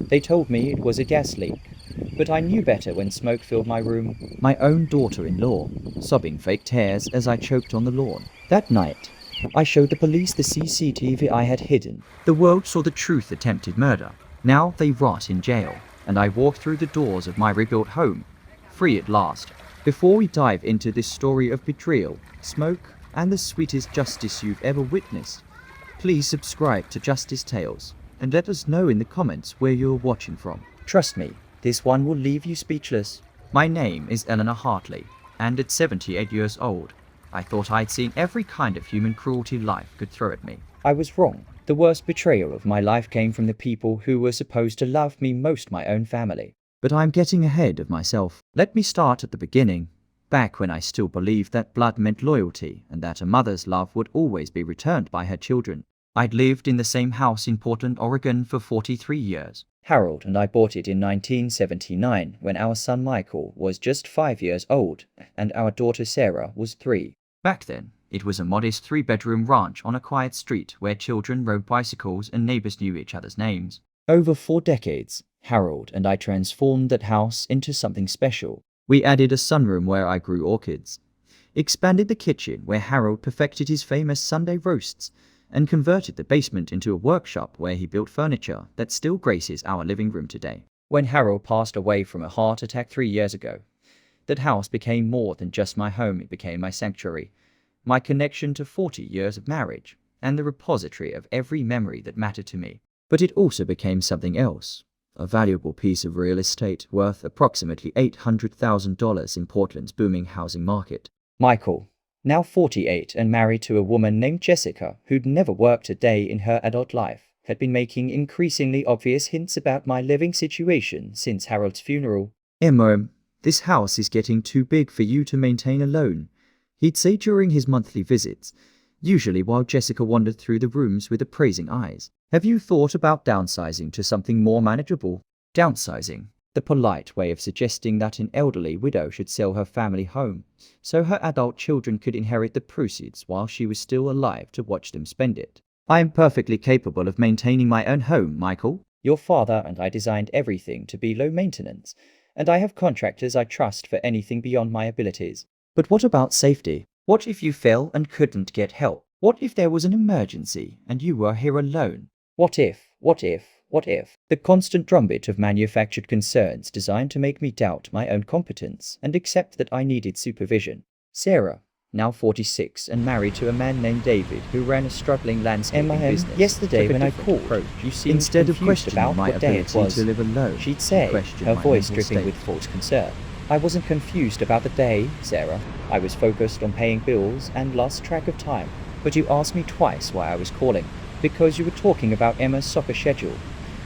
They told me it was a gas leak, but I knew better when smoke filled my room. My own daughter-in-law, sobbing fake tears as I choked on the lawn. That night, I showed the police the CCTV I had hidden. The world saw the truth attempted murder. Now they rot in jail, and I walk through the doors of my rebuilt home, free at last. Before we dive into this story of betrayal, smoke, and the sweetest justice you've ever witnessed, please subscribe to Justice Tales, and let us know in the comments where you're watching from. Trust me, this one will leave you speechless. My name is Eleanor Hartley, and at 78 years old, I thought I'd seen every kind of human cruelty life could throw at me. I was wrong. The worst betrayal of my life came from the people who were supposed to love me most, my own family. But I'm getting ahead of myself. Let me start at the beginning, back when I still believed that blood meant loyalty and that a mother's love would always be returned by her children. I'd lived in the same house in Portland, Oregon for 43 years. Harold and I bought it in 1979 when our son Michael was just 5 years old and our daughter Sarah was 3. Back then, it was a modest 3-bedroom ranch on a quiet street where children rode bicycles and neighbors knew each other's names. Over 4 decades, Harold and I transformed that house into something special. We added a sunroom where I grew orchids, expanded the kitchen where Harold perfected his famous Sunday roasts, and converted the basement into a workshop where he built furniture that still graces our living room today. When Harold passed away from a heart attack 3 years ago, that house became more than just my home. It became my sanctuary, my connection to 40 years of marriage, and the repository of every memory that mattered to me. But it also became something else, a valuable piece of real estate worth approximately $800,000 in Portland's booming housing market. Michael, now 48 and married to a woman named Jessica who'd never worked a day in her adult life, had been making increasingly obvious hints about my living situation since Harold's funeral. "Emma, this house is getting too big for you to maintain alone," he'd say during his monthly visits, usually while Jessica wandered through the rooms with appraising eyes. "Have you thought about downsizing to something more manageable?" Downsizing, the polite way of suggesting that an elderly widow should sell her family home so her adult children could inherit the proceeds while she was still alive to watch them spend it. "I am perfectly capable of maintaining my own home, Michael. Your father and I designed everything to be low maintenance, and I have contractors I trust for anything beyond my abilities. But what about safety? What if you fell and couldn't get help? What if there was an emergency and you were here alone? What if? What if? What if?" The constant drumbeat of manufactured concerns designed to make me doubt my own competence and accept that I needed supervision. Sarah, now 46 and married to a man named David who ran a struggling landscaping business. Yesterday when I called, you seemed Instead of confused questioning about my what day it ability was. to live alone, She'd say, questioned her my voice mental dripping state. with false concern. "I wasn't confused about the day, Sarah. I was focused on paying bills and lost track of time. But you asked me twice why I was calling. Because you were talking about Emma's soccer schedule,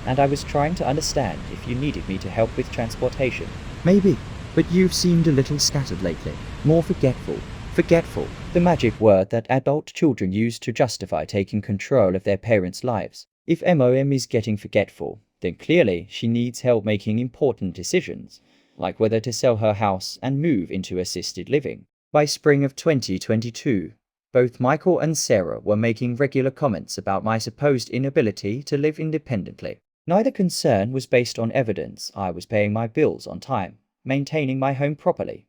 and I was trying to understand if you needed me to help with transportation." Maybe, but you've seemed a little scattered lately. More forgetful. Forgetful, the magic word that adult children use to justify taking control of their parents' lives. If MOM is getting forgetful, then clearly she needs help making important decisions, like whether to sell her house and move into assisted living. By spring of 2022, both Michael and Sarah were making regular comments about my supposed inability to live independently. Neither concern was based on evidence. I was paying my bills on time, maintaining my home properly,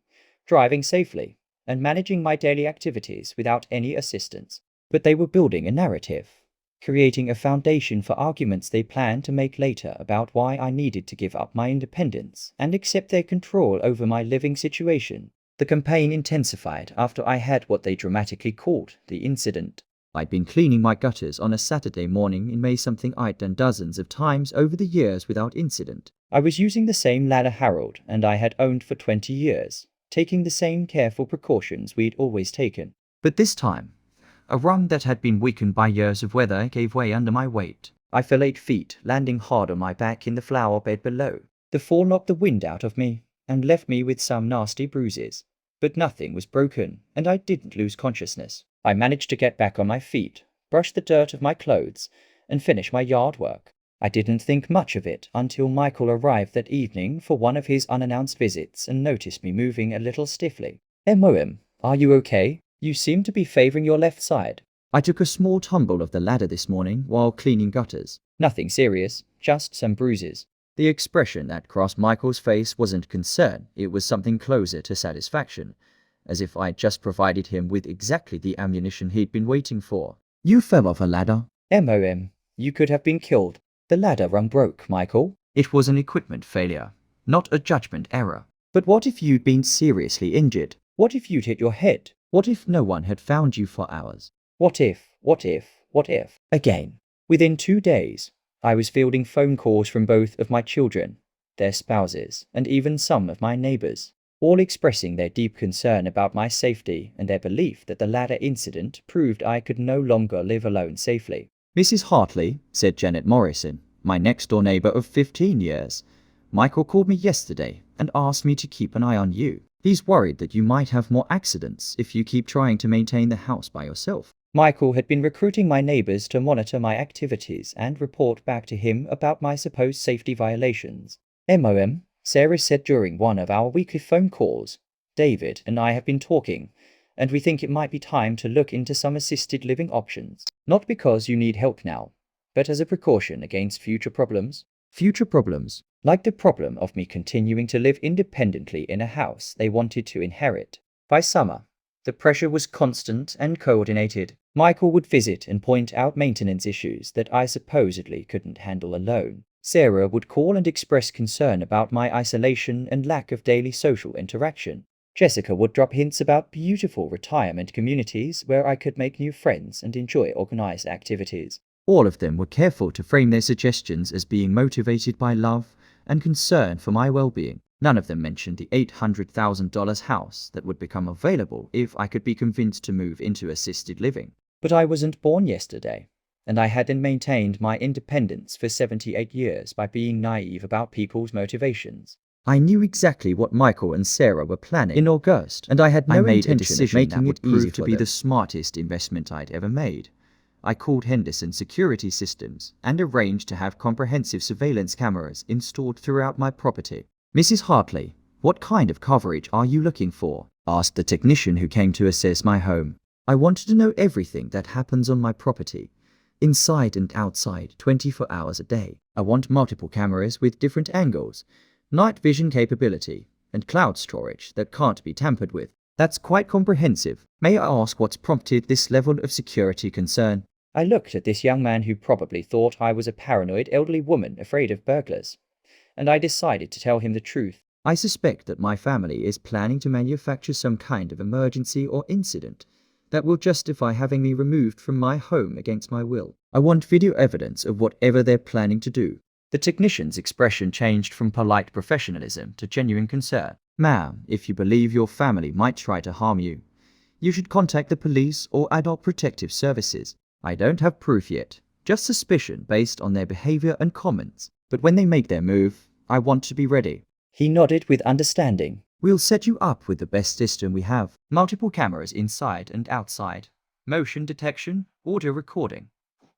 driving safely, and managing my daily activities without any assistance. But they were building a narrative, creating a foundation for arguments they planned to make later about why I needed to give up my independence and accept their control over my living situation. The campaign intensified after I had what they dramatically called the incident. I'd been cleaning my gutters on a Saturday morning in May, something I'd done dozens of times over the years without incident. I was using the same ladder Harold and I had owned for 20 years, taking the same careful precautions we'd always taken. But this time, a rung that had been weakened by years of weather gave way under my weight. I fell 8 feet, landing hard on my back in the flower bed below. The fall knocked the wind out of me and left me with some nasty bruises. But nothing was broken, and I didn't lose consciousness. I managed to get back on my feet, brush the dirt of my clothes, and finish my yard work. I didn't think much of it until Michael arrived that evening for one of his unannounced visits and noticed me moving a little stiffly. "MOM, are you okay? You seem to be favoring your left side." I took a small tumble of the ladder this morning while cleaning gutters. "Nothing serious, just some bruises." The expression that crossed Michael's face wasn't concern, it was something closer to satisfaction, as if I'd just provided him with exactly the ammunition he'd been waiting for. You fell off a ladder. You could have been killed. The ladder rung broke, Michael. It was an equipment failure, not a judgment error. But what if you'd been seriously injured? What if you'd hit your head? What if no one had found you for hours? What if? Again. Within 2 days, I was fielding phone calls from both of my children, their spouses, and even some of my neighbors, all expressing their deep concern about my safety and their belief that the ladder incident proved I could no longer live alone safely. Mrs. Hartley, said Janet Morrison, my next-door neighbor of 15 years, Michael called me yesterday and asked me to keep an eye on you. He's worried that you might have more accidents if you keep trying to maintain the house by yourself. Michael had been recruiting my neighbors to monitor my activities and report back to him about my supposed safety violations. Sarah said during one of our weekly phone calls, David and I have been talking, and we think it might be time to look into some assisted living options. Not because you need help now, but as a precaution against future problems. Future problems? Like the problem of me continuing to live independently in a house they wanted to inherit. By summer, the pressure was constant and coordinated. Michael would visit and point out maintenance issues that I supposedly couldn't handle alone. Sarah would call and express concern about my isolation and lack of daily social interaction. Jessica would drop hints about beautiful retirement communities where I could make new friends and enjoy organized activities. All of them were careful to frame their suggestions as being motivated by love and concern for my well-being. None of them mentioned the $800,000 house that would become available if I could be convinced to move into assisted living. But I wasn't born yesterday, and I hadn't maintained my independence for 78 years by being naive about people's motivations. I knew exactly what Michael and Sarah were planning in August, and I had no intention of making it prove to be the smartest investment I'd ever made. I called Henderson Security Systems and arranged to have comprehensive surveillance cameras installed throughout my property. Mrs. Hartley, what kind of coverage are you looking for? Asked the technician who came to assess my home. I wanted to know everything that happens on my property, inside and outside, 24 hours a day. I want multiple cameras with different angles, night vision capability, and cloud storage that can't be tampered with. That's quite comprehensive. May I ask what's prompted this level of security concern? I looked at this young man who probably thought I was a paranoid elderly woman afraid of burglars, and I decided to tell him the truth. I suspect that my family is planning to manufacture some kind of emergency or incident that will justify having me removed from my home against my will. I want video evidence of whatever they're planning to do. The technician's expression changed from polite professionalism to genuine concern. Ma'am, if you believe your family might try to harm you, you should contact the police or adult protective services. I don't have proof yet, just suspicion based on their behavior and comments. But when they make their move, I want to be ready. He nodded with understanding. We'll set you up with the best system we have. Multiple cameras inside and outside, motion detection, audio recording,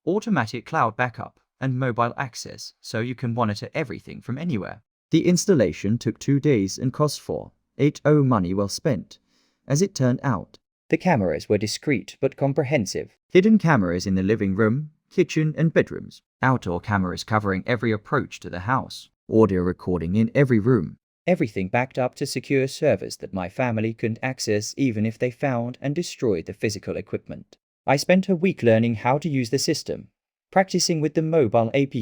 automatic cloud backup, and mobile access so you can monitor everything from anywhere. The installation took 2 days and cost $4.80 money well spent, as it turned out. The cameras were discreet but comprehensive. Hidden cameras in the living room, kitchen and bedrooms. Outdoor cameras covering every approach to the house. Audio recording in every room. Everything backed up to secure servers that my family couldn't access even if they found and destroyed the physical equipment. I spent a week learning how to use the system, practicing with the mobile app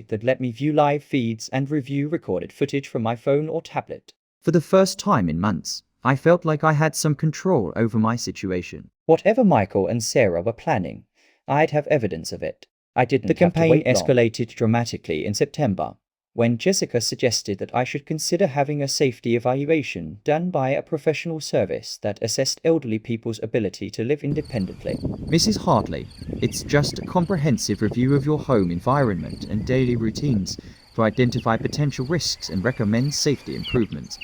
that let me view live feeds and review recorded footage from my phone or tablet. For the first time in months, I felt like I had some control over my situation. Whatever Michael and Sarah were planning, I'd have evidence of it. I didn't have to wait long. The campaign escalated dramatically in September, when Jessica suggested that I should consider having a safety evaluation done by a professional service that assessed elderly people's ability to live independently. Mrs. Hartley, it's just a comprehensive review of your home environment and daily routines to identify potential risks and recommend safety improvements.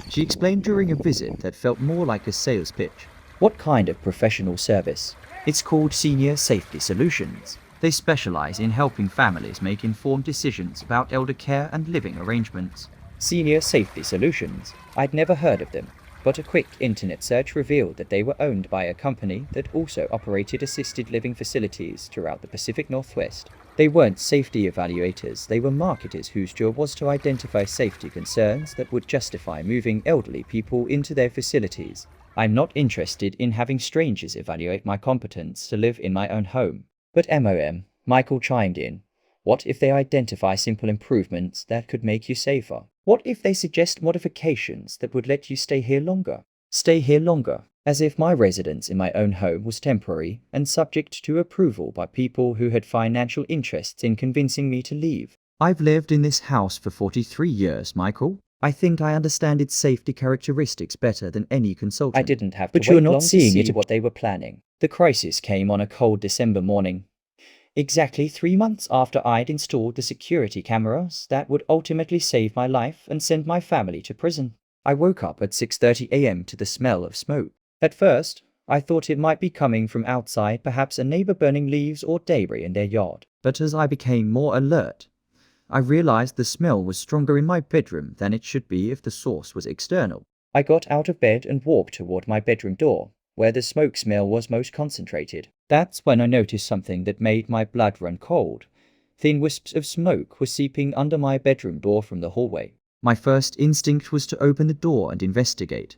She explained during a visit that felt more like a sales pitch. What kind of professional service? It's called Senior Safety Solutions. They specialize in helping families make informed decisions about elder care and living arrangements. Senior Safety Solutions. I'd never heard of them, but a quick internet search revealed that they were owned by a company that also operated assisted living facilities throughout the Pacific Northwest. They weren't safety evaluators, they were marketers whose job was to identify safety concerns that would justify moving elderly people into their facilities. I'm not interested in having strangers evaluate my competence to live in my own home. But Michael chimed in. What if they identify simple improvements that could make you safer? What if they suggest modifications that would let you stay here longer? Stay here longer, as if my residence in my own home was temporary and subject to approval by people who had financial interests in convincing me to leave. I've lived in this house for 43 years, Michael. I think I understand its safety characteristics better than any consultant. I didn't have to wait long to see what they were planning. The crisis came on a cold December morning. Exactly 3 months after I'd installed the security cameras that would ultimately save my life and send my family to prison. I woke up at 6:30 a.m. to the smell of smoke. At first, I thought it might be coming from outside, perhaps a neighbor burning leaves or debris in their yard. But as I became more alert, I realized the smell was stronger in my bedroom than it should be if the source was external. I got out of bed and walked toward my bedroom door, where the smoke smell was most concentrated. That's when I noticed something that made my blood run cold. Thin wisps of smoke were seeping under my bedroom door from the hallway. My first instinct was to open the door and investigate,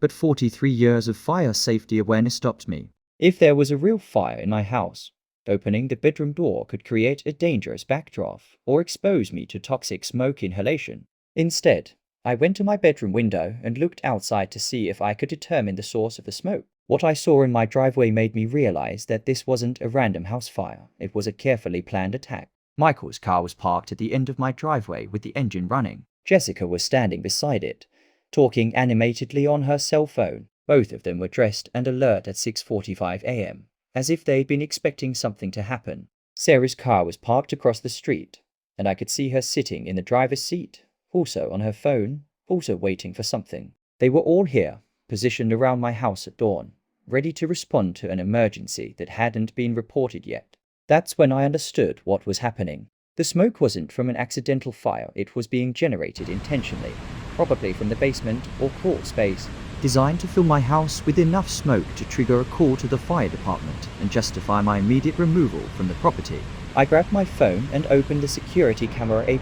but 43 years of fire safety awareness stopped me. If there was a real fire in my house, opening the bedroom door could create a dangerous backdraft or expose me to toxic smoke inhalation. Instead, I went to my bedroom window and looked outside to see if I could determine the source of the smoke. What I saw in my driveway made me realize that this wasn't a random house fire, it was a carefully planned attack. Michael's car was parked at the end of my driveway with the engine running. Jessica was standing beside it, talking animatedly on her cell phone. Both of them were dressed and alert at 6:45 a.m., as if they'd been expecting something to happen. Sarah's car was parked across the street, and I could see her sitting in the driver's seat, also on her phone, also waiting for something. They were all here, positioned around my house at dawn, ready to respond to an emergency that hadn't been reported yet. That's when I understood what was happening. The smoke wasn't from an accidental fire, it was being generated intentionally, probably from the basement or crawl space. Designed to fill my house with enough smoke to trigger a call to the fire department and justify my immediate removal from the property. I grabbed my phone and opened the security camera app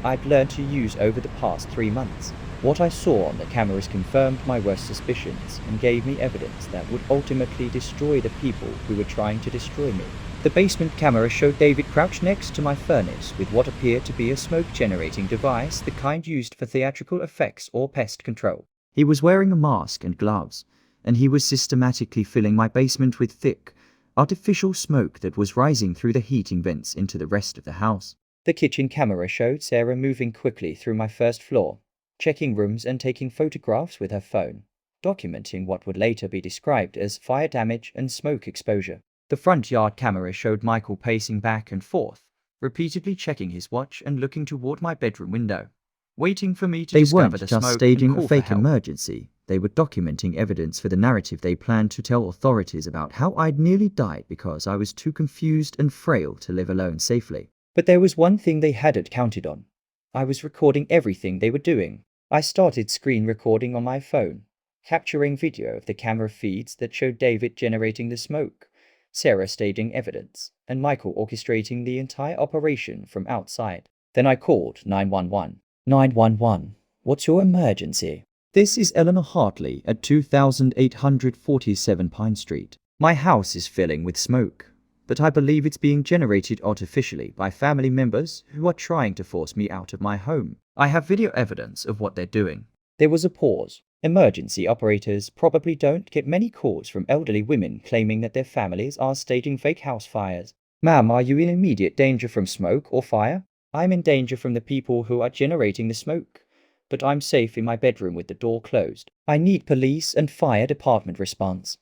I'd learned to use over the past 3 months. What I saw on the cameras confirmed my worst suspicions and gave me evidence that would ultimately destroy the people who were trying to destroy me. The basement camera showed David crouched next to my furnace with what appeared to be a smoke-generating device, the kind used for theatrical effects or pest control. He was wearing a mask and gloves, and he was systematically filling my basement with thick, artificial smoke that was rising through the heating vents into the rest of the house. The kitchen camera showed Sarah moving quickly through my first floor, checking rooms and taking photographs with her phone, documenting what would later be described as fire damage and smoke exposure. The front yard camera showed Michael pacing back and forth, repeatedly checking his watch and looking toward my bedroom window, waiting for me to discover the smoke and call for help. They weren't just staging a fake emergency, they were documenting evidence for the narrative they planned to tell authorities about how I'd nearly died because I was too confused and frail to live alone safely. But there was one thing they hadn't counted on. I was recording everything they were doing. I started screen recording on my phone, capturing video of the camera feeds that showed David generating the smoke, Sarah staging evidence, and Michael orchestrating the entire operation from outside. Then I called 911. 911, what's your emergency? This is Eleanor Hartley at 2847 Pine Street. My house is filling with smoke, but I believe it's being generated artificially by family members who are trying to force me out of my home. I have video evidence of what they're doing. There was a pause. Emergency operators probably don't get many calls from elderly women claiming that their families are staging fake house fires. Ma'am, are you in immediate danger from smoke or fire? I'm in danger from the people who are generating the smoke, but I'm safe in my bedroom with the door closed. I need police and fire department response,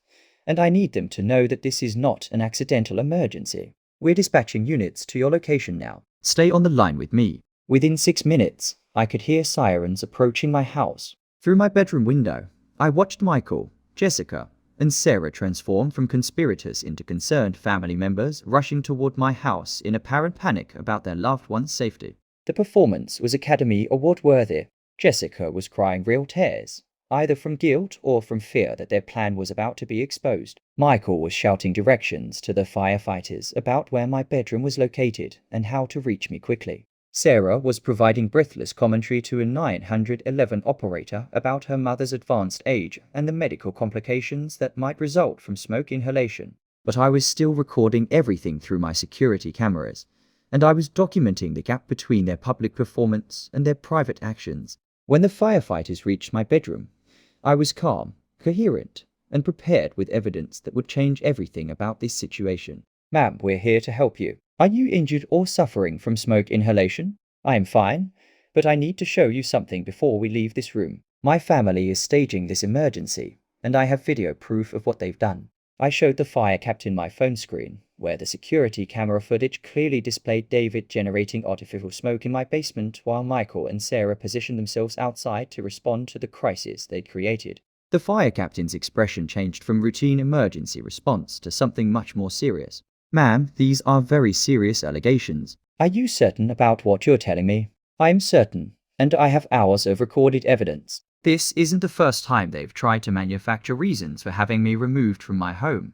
and I need them to know that this is not an accidental emergency. We're dispatching units to your location now. Stay on the line with me. Within 6 minutes, I could hear sirens approaching my house. Through my bedroom window, I watched Michael, Jessica, and Sarah transform from conspirators into concerned family members rushing toward my house in apparent panic about their loved one's safety. The performance was Academy Award worthy. Jessica was crying real tears, either from guilt or from fear that their plan was about to be exposed. Michael was shouting directions to the firefighters about where my bedroom was located and how to reach me quickly. Sarah was providing breathless commentary to a 911 operator about her mother's advanced age and the medical complications that might result from smoke inhalation. But I was still recording everything through my security cameras, and I was documenting the gap between their public performance and their private actions. When the firefighters reached my bedroom, I was calm, coherent, and prepared with evidence that would change everything about this situation. Ma'am, we're here to help you. Are you injured or suffering from smoke inhalation? I am fine, but I need to show you something before we leave this room. My family is staging this emergency, and I have video proof of what they've done. I showed the fire captain my phone screen, where the security camera footage clearly displayed David generating artificial smoke in my basement while Michael and Sarah positioned themselves outside to respond to the crisis they'd created. The fire captain's expression changed from routine emergency response to something much more serious. Ma'am, these are very serious allegations. Are you certain about what you're telling me? I am certain, and I have hours of recorded evidence. This isn't the first time they've tried to manufacture reasons for having me removed from my home,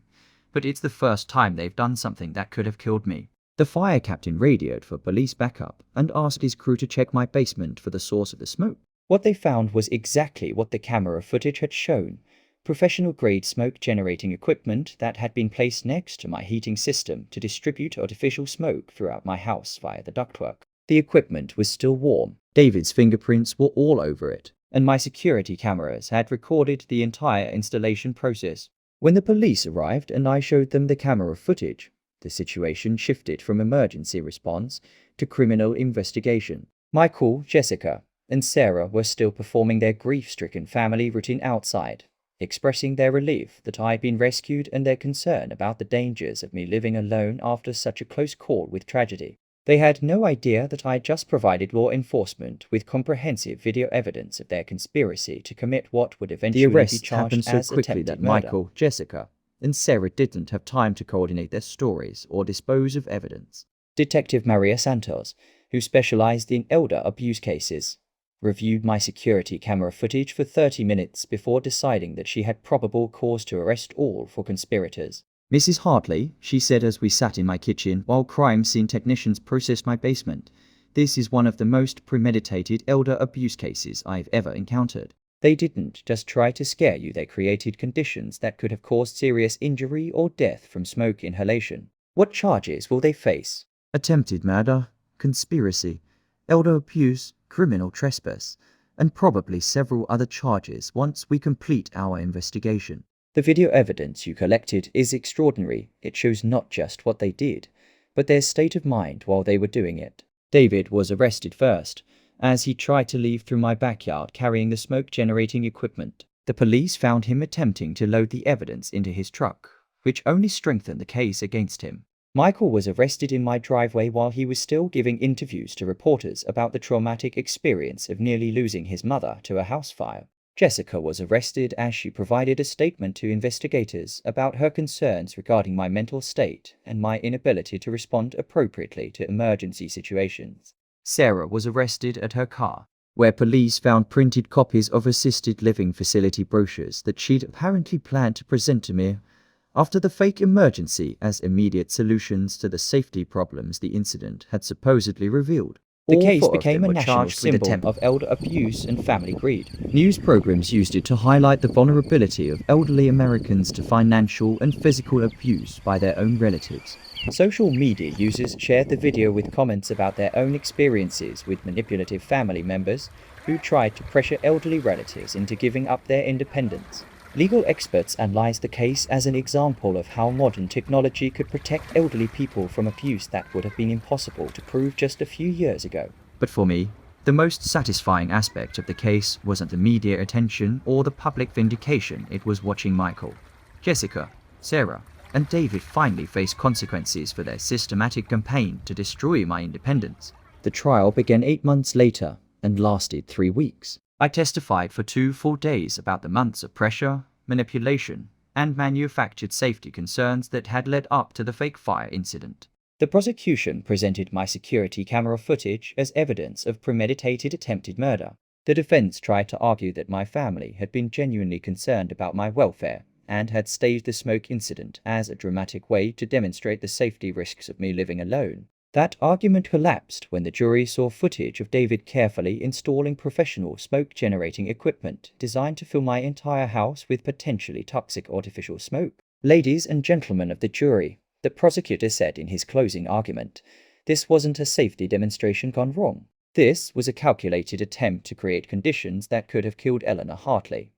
but it's the first time they've done something that could have killed me. The fire captain radioed for police backup and asked his crew to check my basement for the source of the smoke. What they found was exactly what the camera footage had shown: professional-grade smoke-generating equipment that had been placed next to my heating system to distribute artificial smoke throughout my house via the ductwork. The equipment was still warm. David's fingerprints were all over it, and my security cameras had recorded the entire installation process. When the police arrived and I showed them the camera footage, the situation shifted from emergency response to criminal investigation. Michael, Jessica, and Sarah were still performing their grief-stricken family routine outside, expressing their relief that I had been rescued and their concern about the dangers of me living alone after such a close call with tragedy. They had no idea that I had just provided law enforcement with comprehensive video evidence of their conspiracy to commit what would eventually be charged as attempted murder. Michael, Jessica, and Sarah didn't have time to coordinate their stories or dispose of evidence. Detective Maria Santos, who specialized in elder abuse cases, reviewed my security camera footage for 30 minutes before deciding that she had probable cause to arrest all for conspirators. Mrs. Hartley, she said as we sat in my kitchen while crime scene technicians processed my basement, this is one of the most premeditated elder abuse cases I've ever encountered. They didn't just try to scare you, they created conditions that could have caused serious injury or death from smoke inhalation. What charges will they face? Attempted murder, conspiracy, elder abuse, criminal trespass, and probably several other charges once we complete our investigation. The video evidence you collected is extraordinary. It shows not just what they did, but their state of mind while they were doing it. David was arrested first, as he tried to leave through my backyard carrying the smoke-generating equipment. The police found him attempting to load the evidence into his truck, which only strengthened the case against him. Michael was arrested in my driveway while he was still giving interviews to reporters about the traumatic experience of nearly losing his mother to a house fire. Jessica was arrested as she provided a statement to investigators about her concerns regarding my mental state and my inability to respond appropriately to emergency situations. Sarah was arrested at her car, where police found printed copies of assisted living facility brochures that she'd apparently planned to present to me after the fake emergency as immediate solutions to the safety problems the incident had supposedly revealed. The case became a national symbol of elder abuse and family greed. News programs used it to highlight the vulnerability of elderly Americans to financial and physical abuse by their own relatives. Social media users shared the video with comments about their own experiences with manipulative family members who tried to pressure elderly relatives into giving up their independence. Legal experts analyzed the case as an example of how modern technology could protect elderly people from abuse that would have been impossible to prove just a few years ago. But for me, the most satisfying aspect of the case wasn't the media attention or the public vindication, it was watching Michael, Jessica, Sarah, and David finally face consequences for their systematic campaign to destroy my independence. The trial began 8 months later and lasted 3 weeks. I testified for 2 full days about the months of pressure, manipulation, and manufactured safety concerns that had led up to the fake fire incident. The prosecution presented my security camera footage as evidence of premeditated attempted murder. The defense tried to argue that my family had been genuinely concerned about my welfare and had staged the smoke incident as a dramatic way to demonstrate the safety risks of me living alone. That argument collapsed when the jury saw footage of David carefully installing professional smoke-generating equipment designed to fill my entire house with potentially toxic artificial smoke. Ladies and gentlemen of the jury, the prosecutor said in his closing argument, this wasn't a safety demonstration gone wrong. This was a calculated attempt to create conditions that could have killed Eleanor Hartley,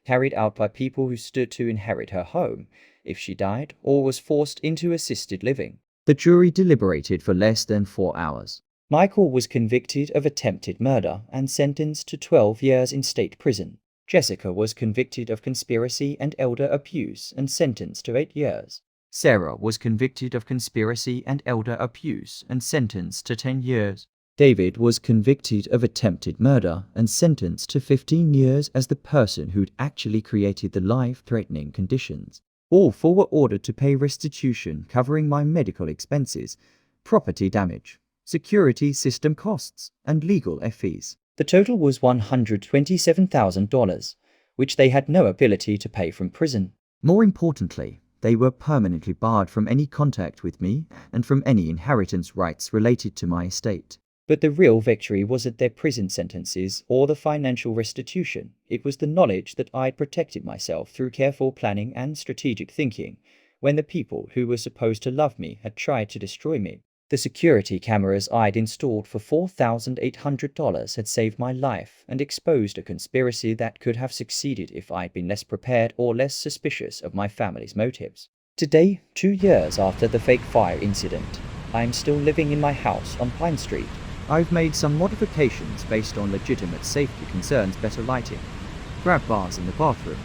carried out by people who stood to inherit her home if she died or was forced into assisted living. The jury deliberated for less than 4 hours. Michael was convicted of attempted murder and sentenced to 12 years in state prison. Jessica was convicted of conspiracy and elder abuse and sentenced to 8 years. Sarah was convicted of conspiracy and elder abuse and sentenced to 10 years. David was convicted of attempted murder and sentenced to 15 years as the person who'd actually created the life-threatening conditions. All four were ordered to pay restitution covering my medical expenses, property damage, security system costs, and legal fees. The total was $127,000, which they had no ability to pay from prison. More importantly, they were permanently barred from any contact with me and from any inheritance rights related to my estate. But the real victory wasn't their prison sentences or the financial restitution. It was the knowledge that I'd protected myself through careful planning and strategic thinking when the people who were supposed to love me had tried to destroy me. The security cameras I'd installed for $4,800 had saved my life and exposed a conspiracy that could have succeeded if I'd been less prepared or less suspicious of my family's motives. Today, 2 years after the fake fire incident, I'm still living in my house on Pine Street. I've made some modifications based on legitimate safety concerns: better lighting, grab bars in the bathroom,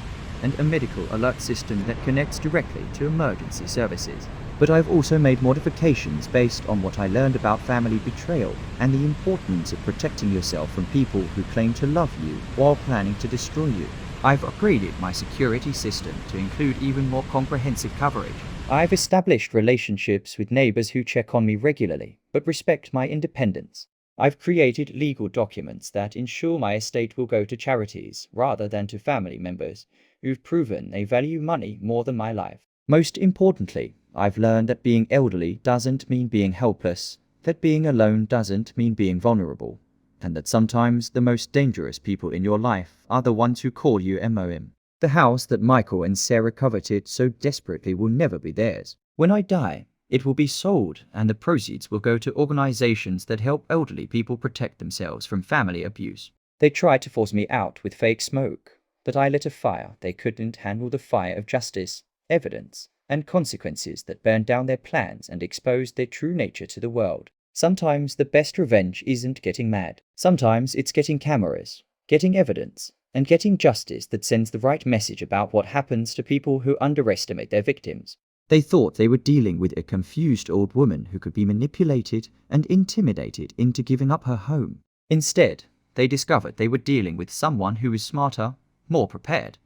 and a medical alert system that connects directly to emergency services. But I've also made modifications based on what I learned about family betrayal and the importance of protecting yourself from people who claim to love you while planning to destroy you. I've upgraded my security system to include even more comprehensive coverage. I've established relationships with neighbors who check on me regularly, but respect my independence. I've created legal documents that ensure my estate will go to charities rather than to family members who've proven they value money more than my life. Most importantly, I've learned that being elderly doesn't mean being helpless, that being alone doesn't mean being vulnerable, and that sometimes the most dangerous people in your life are the ones who call you MOM. The house that Michael and Sarah coveted so desperately will never be theirs. When I die, it will be sold, and the proceeds will go to organizations that help elderly people protect themselves from family abuse. They tried to force me out with fake smoke, but I lit a fire. They couldn't handle the fire of justice, evidence, and consequences that burned down their plans and exposed their true nature to the world. Sometimes the best revenge isn't getting mad. Sometimes it's getting cameras, getting evidence, and getting justice that sends the right message about what happens to people who underestimate their victims. They thought they were dealing with a confused old woman who could be manipulated and intimidated into giving up her home. Instead, they discovered they were dealing with someone who was smarter, more prepared,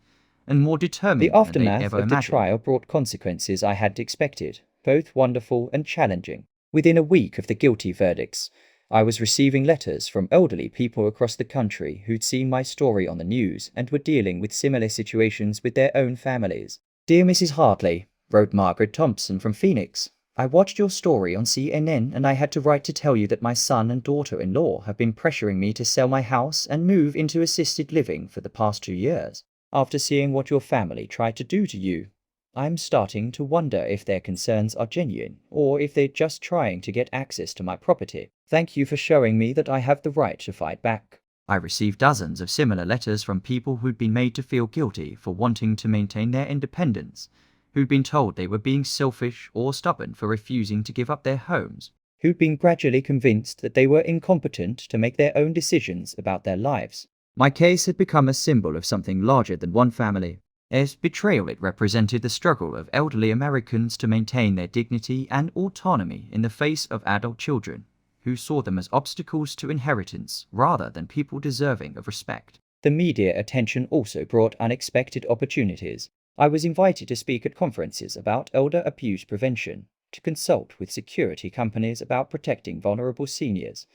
and more determined than they ever imagined. The aftermath of the trial brought consequences I hadn't expected, both wonderful and challenging. Within a week of the guilty verdicts, I was receiving letters from elderly people across the country who'd seen my story on the news and were dealing with similar situations with their own families. "Dear Mrs. Hartley," wrote Margaret Thompson from Phoenix, "I watched your story on CNN and I had to write to tell you that my son and daughter-in-law have been pressuring me to sell my house and move into assisted living for the past 2 years. After seeing what your family tried to do to you, I'm starting to wonder if their concerns are genuine or if they're just trying to get access to my property. Thank you for showing me that I have the right to fight back." I received dozens of similar letters from people who'd been made to feel guilty for wanting to maintain their independence, who'd been told they were being selfish or stubborn for refusing to give up their homes, who'd been gradually convinced that they were incompetent to make their own decisions about their lives. My case had become a symbol of something larger than one family. As betrayal, it represented the struggle of elderly Americans to maintain their dignity and autonomy in the face of adult children, who saw them as obstacles to inheritance rather than people deserving of respect. The media attention also brought unexpected opportunities. I was invited to speak at conferences about elder abuse prevention, to consult with security companies about protecting vulnerable seniors,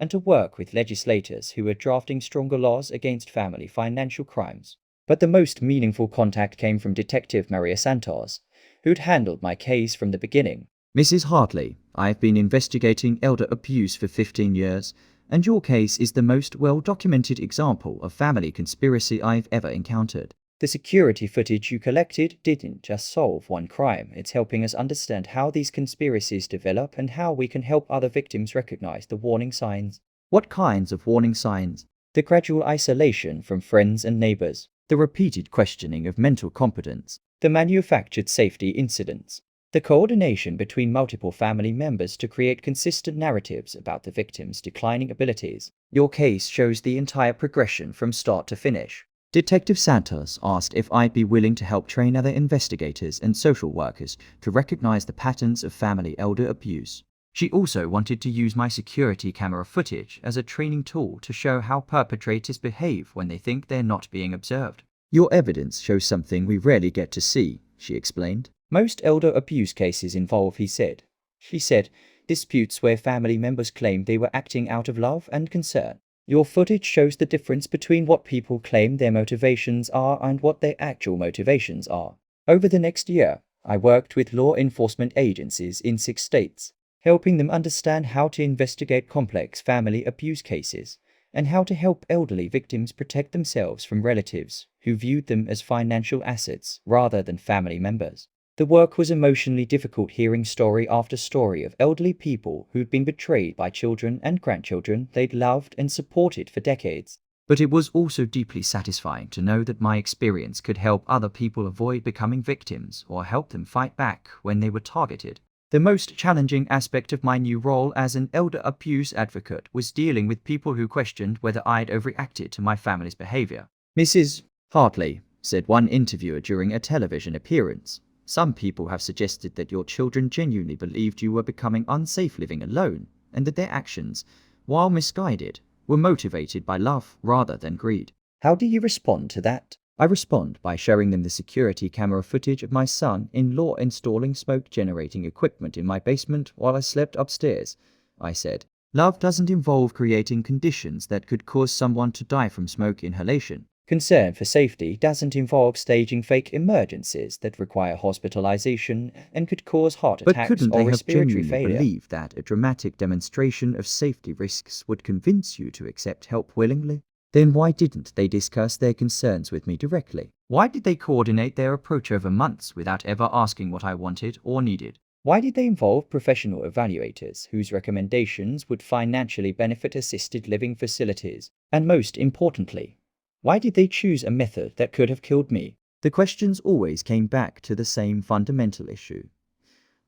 and to work with legislators who were drafting stronger laws against family financial crimes. But the most meaningful contact came from Detective Maria Santos, who'd handled my case from the beginning. Mrs. Hartley, I've been investigating elder abuse for 15 years, and your case is the most well-documented example of family conspiracy I've ever encountered. The security footage you collected didn't just solve one crime, it's helping us understand how these conspiracies develop and how we can help other victims recognize the warning signs. What kinds of warning signs? The gradual isolation from friends and neighbors, The repeated questioning of mental competence, the manufactured safety incidents, the coordination between multiple family members to create consistent narratives about the victim's declining abilities. Your case shows the entire progression from start to finish. Detective Santos asked if I'd be willing to help train other investigators and social workers to recognize the patterns of family elder abuse. She also wanted to use my security camera footage as a training tool to show how perpetrators behave when they think they're not being observed. Your evidence shows something we rarely get to see, she explained. Most elder abuse cases involve, she said, disputes where family members claim they were acting out of love and concern. Your footage shows the difference between what people claim their motivations are and what their actual motivations are. Over the next year, I worked with law enforcement agencies in 6 states, helping them understand how to investigate complex family abuse cases and how to help elderly victims protect themselves from relatives who viewed them as financial assets rather than family members. The work was emotionally difficult, hearing story after story of elderly people who'd been betrayed by children and grandchildren they'd loved and supported for decades. But it was also deeply satisfying to know that my experience could help other people avoid becoming victims or help them fight back when they were targeted. The most challenging aspect of my new role as an elder abuse advocate was dealing with people who questioned whether I'd overreacted to my family's behavior. Mrs. Hartley, said one interviewer during a television appearance, some people have suggested that your children genuinely believed you were becoming unsafe living alone, and that their actions, while misguided, were motivated by love rather than greed. How do you respond to that? I respond by showing them the security camera footage of my son-in-law installing smoke-generating equipment in my basement while I slept upstairs. I said, love doesn't involve creating conditions that could cause someone to die from smoke inhalation. Concern for safety doesn't involve staging fake emergencies that require hospitalization and could cause heart But attacks couldn't or they have respiratory genuinely failure. believed that a dramatic demonstration of safety risks would convince you to accept help willingly? Then why didn't they discuss their concerns with me directly? Why did they coordinate their approach over months without ever asking what I wanted or needed? Why did they involve professional evaluators whose recommendations would financially benefit assisted living facilities? And most importantly, why did they choose a method that could have killed me? The questions always came back to the same fundamental issue: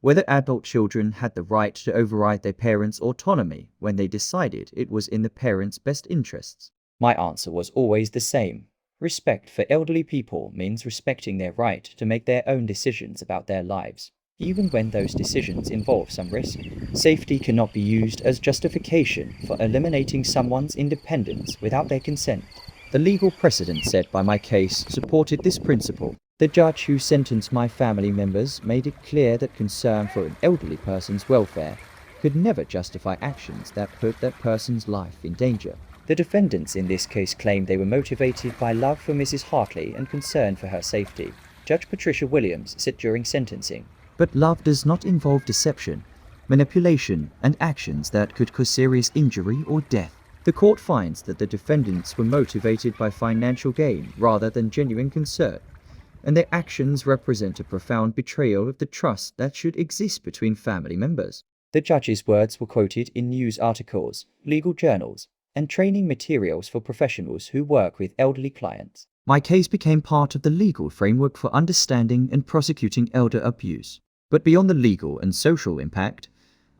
whether adult children had the right to override their parents' autonomy when they decided it was in the parents' best interests. My answer was always the same. Respect for elderly people means respecting their right to make their own decisions about their lives, even when those decisions involve some risk. Safety cannot be used as justification for eliminating someone's independence without their consent. The legal precedent set by my case supported this principle. The judge who sentenced my family members made it clear that concern for an elderly person's welfare could never justify actions that put that person's life in danger. The defendants in this case claimed they were motivated by love for Mrs. Hartley and concern for her safety. Judge Patricia Williams said during sentencing, But love does not involve deception, manipulation, and actions that could cause serious injury or death. The court finds that the defendants were motivated by financial gain rather than genuine concern, and their actions represent a profound betrayal of the trust that should exist between family members. The judge's words were quoted in news articles, legal journals, and training materials for professionals who work with elderly clients. My case became part of the legal framework for understanding and prosecuting elder abuse. But beyond the legal and social impact,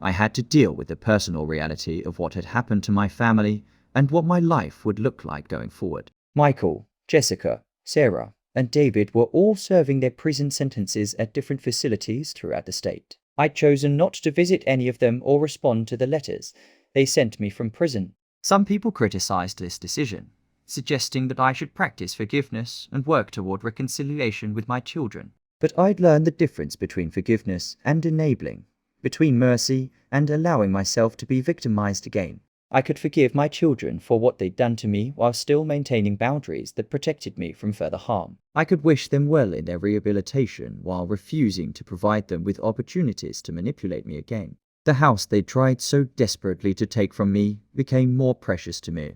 I had to deal with the personal reality of what had happened to my family and what my life would look like going forward. Michael, Jessica, Sarah, and David were all serving their prison sentences at different facilities throughout the state. I'd chosen not to visit any of them or respond to the letters they sent me from prison. Some people criticized this decision, suggesting that I should practice forgiveness and work toward reconciliation with my children. But I'd learned the difference between forgiveness and enabling, between mercy and allowing myself to be victimized again. I could forgive my children for what they'd done to me while still maintaining boundaries that protected me from further harm. I could wish them well in their rehabilitation while refusing to provide them with opportunities to manipulate me again. The house they tried so desperately to take from me became more precious to me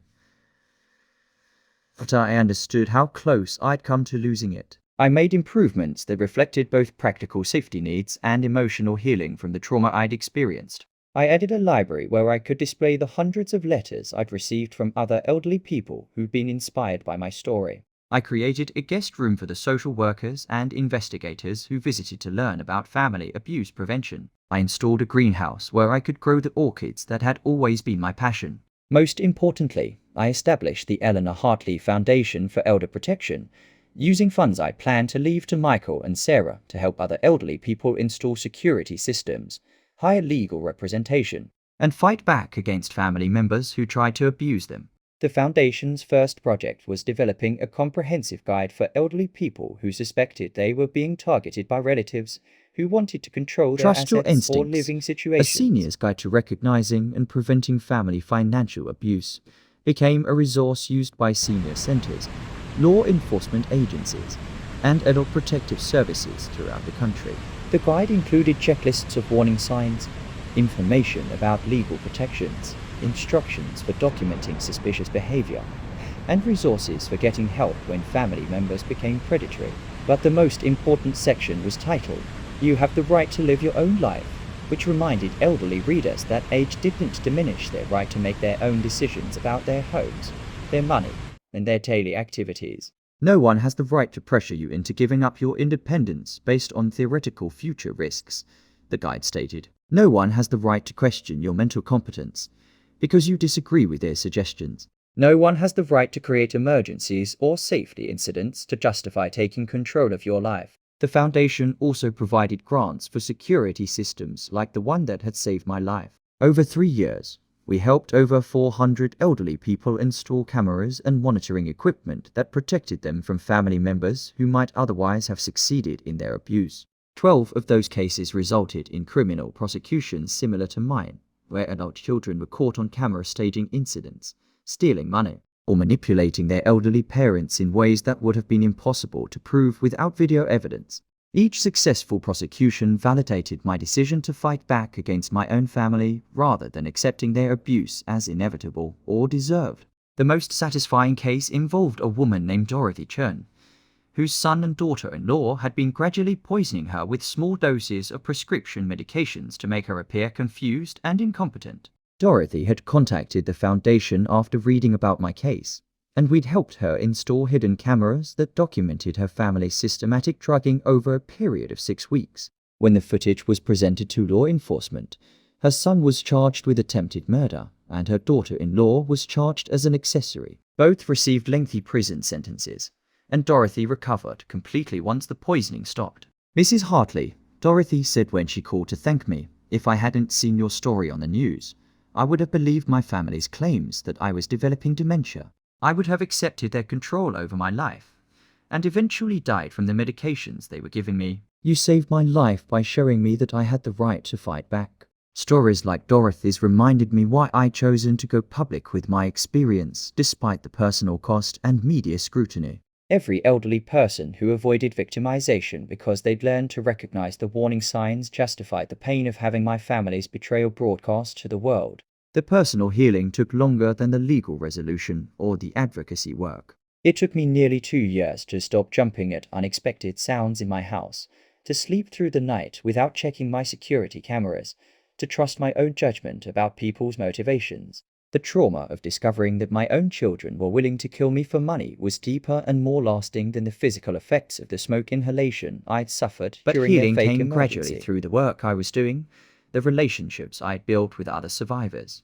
after I understood how close I'd come to losing it. I made improvements that reflected both practical safety needs and emotional healing from the trauma I'd experienced. I added a library where I could display the hundreds of letters I'd received from other elderly people who'd been inspired by my story. I created a guest room for the social workers and investigators who visited to learn about family abuse prevention. I installed a greenhouse where I could grow the orchids that had always been my passion. Most importantly, I established the Eleanor Hartley Foundation for Elder Protection, using funds I planned to leave to Michael and Sarah to help other elderly people install security systems, hire legal representation, and fight back against family members who tried to abuse them. The Foundation's first project was developing a comprehensive guide for elderly people who suspected they were being targeted by relatives who wanted to control their Trust Your assets or Instincts, living a situations. senior's guide to recognizing and preventing family financial abuse, became a resource used by senior centers, law enforcement agencies, and adult protective services throughout the country. The guide included checklists of warning signs, information about legal protections, instructions for documenting suspicious behavior, and resources for getting help when family members became predatory. But the most important section was titled, "You Have the Right to Live Your Own Life," which reminded elderly readers that age didn't diminish their right to make their own decisions about their homes, their money, and their daily activities. No one has the right to pressure you into giving up your independence based on theoretical future risks, the guide stated. No one has the right to question your mental competence because you disagree with their suggestions. No one has the right to create emergencies or safety incidents to justify taking control of your life. The Foundation also provided grants for security systems like the one that had saved my life. Over 3 years, we helped over 400 elderly people install cameras and monitoring equipment that protected them from family members who might otherwise have succeeded in their abuse. 12 of those cases resulted in criminal prosecutions similar to mine, where adult children were caught on camera staging incidents, stealing money, or manipulating their elderly parents in ways that would have been impossible to prove without video evidence. Each successful prosecution validated my decision to fight back against my own family rather than accepting their abuse as inevitable or deserved. The most satisfying case involved a woman named Dorothy Chern, whose son and daughter-in-law had been gradually poisoning her with small doses of prescription medications to make her appear confused and incompetent. Dorothy had contacted the Foundation after reading about my case, and we'd helped her install hidden cameras that documented her family's systematic drugging over a period of 6 weeks. When the footage was presented to law enforcement, her son was charged with attempted murder, and her daughter-in-law was charged as an accessory. Both received lengthy prison sentences, and Dorothy recovered completely once the poisoning stopped. "Mrs. Hartley," Dorothy said when she called to thank me, "if I hadn't seen your story on the news, I would have believed my family's claims that I was developing dementia. I would have accepted their control over my life, and eventually died from the medications they were giving me. You saved my life by showing me that I had the right to fight back." Stories like Dorothy's reminded me why I'd chosen to go public with my experience despite the personal cost and media scrutiny. Every elderly person who avoided victimization because they'd learned to recognize the warning signs justified the pain of having my family's betrayal broadcast to the world. The personal healing took longer than the legal resolution or the advocacy work. It took me nearly 2 years to stop jumping at unexpected sounds in my house, to sleep through the night without checking my security cameras, to trust my own judgment about people's motivations. The trauma of discovering that my own children were willing to kill me for money was deeper and more lasting than the physical effects of the smoke inhalation I'd suffered during their fake But healing came emergency. gradually through the work I was doing, the relationships I'd built with other survivors,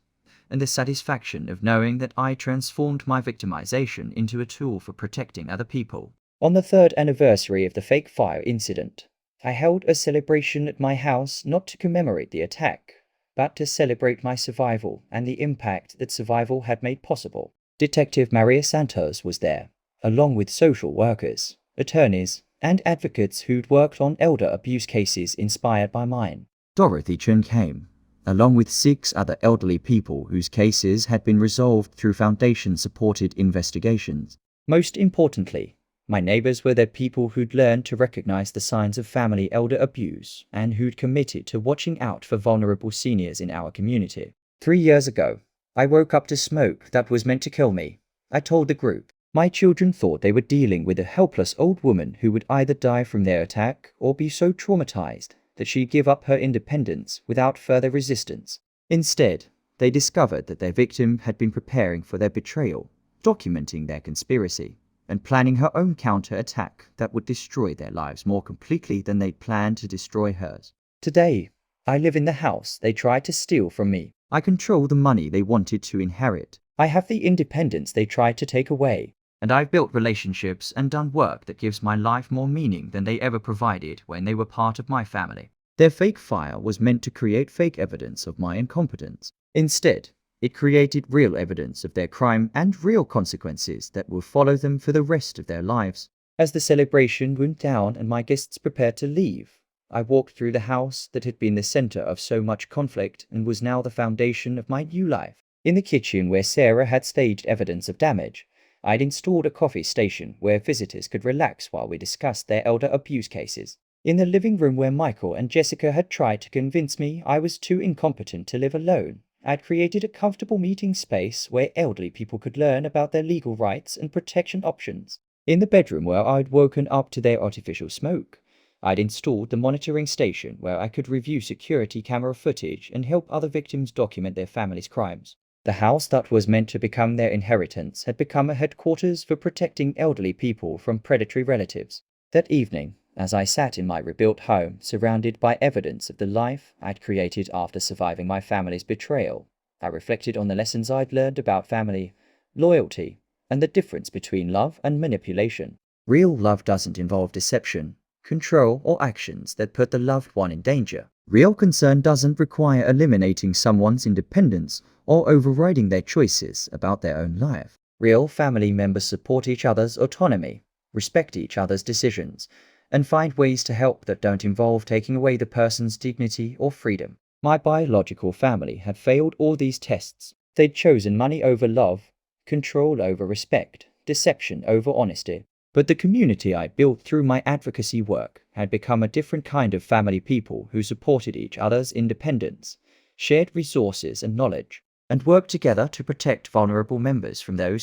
and the satisfaction of knowing that I transformed my victimization into a tool for protecting other people. On the 3rd anniversary of the fake fire incident, I held a celebration at my house not to commemorate the attack, but to celebrate my survival and the impact that survival had made possible. Detective Maria Santos was there, along with social workers, attorneys, and advocates who'd worked on elder abuse cases inspired by mine. Dorothy Chern came, along with 6 other elderly people whose cases had been resolved through foundation-supported investigations. Most importantly, my neighbors were the people who'd learned to recognize the signs of family elder abuse and who'd committed to watching out for vulnerable seniors in our community. 3 years ago, I woke up to smoke that was meant to kill me. I told the group. My children thought they were dealing with a helpless old woman who would either die from their attack or be so traumatized that she'd give up her independence without further resistance. Instead, they discovered that their victim had been preparing for their betrayal, documenting their conspiracy, and planning her own counter-attack that would destroy their lives more completely than they'd planned to destroy hers. Today, I live in the house they tried to steal from me. I control the money they wanted to inherit. I have the independence they tried to take away. And I've built relationships and done work that gives my life more meaning than they ever provided when they were part of my family. Their fake file was meant to create fake evidence of my incompetence. Instead, it created real evidence of their crime and real consequences that will follow them for the rest of their lives. As the celebration wound down and my guests prepared to leave, I walked through the house that had been the center of so much conflict and was now the foundation of my new life. In the kitchen where Sarah had staged evidence of damage, I'd installed a coffee station where visitors could relax while we discussed their elder abuse cases. In the living room where Michael and Jessica had tried to convince me I was too incompetent to live alone, I'd created a comfortable meeting space where elderly people could learn about their legal rights and protection options. In the bedroom where I'd woken up to their artificial smoke, I'd installed the monitoring station where I could review security camera footage and help other victims document their family's crimes. The house that was meant to become their inheritance had become a headquarters for protecting elderly people from predatory relatives. That evening, as I sat in my rebuilt home, surrounded by evidence of the life I'd created after surviving my family's betrayal, I reflected on the lessons I'd learned about family, loyalty, and the difference between love and manipulation. Real love doesn't involve deception, control, or actions that put the loved one in danger. Real concern doesn't require eliminating someone's independence or overriding their choices about their own life. Real family members support each other's autonomy, respect each other's decisions, and find ways to help that don't involve taking away the person's dignity or freedom. My biological family had failed all these tests. They'd chosen money over love, control over respect, deception over honesty. But the community I built through my advocacy work had become a different kind of family, people who supported each other's independence, shared resources and knowledge, and worked together to protect vulnerable members from those who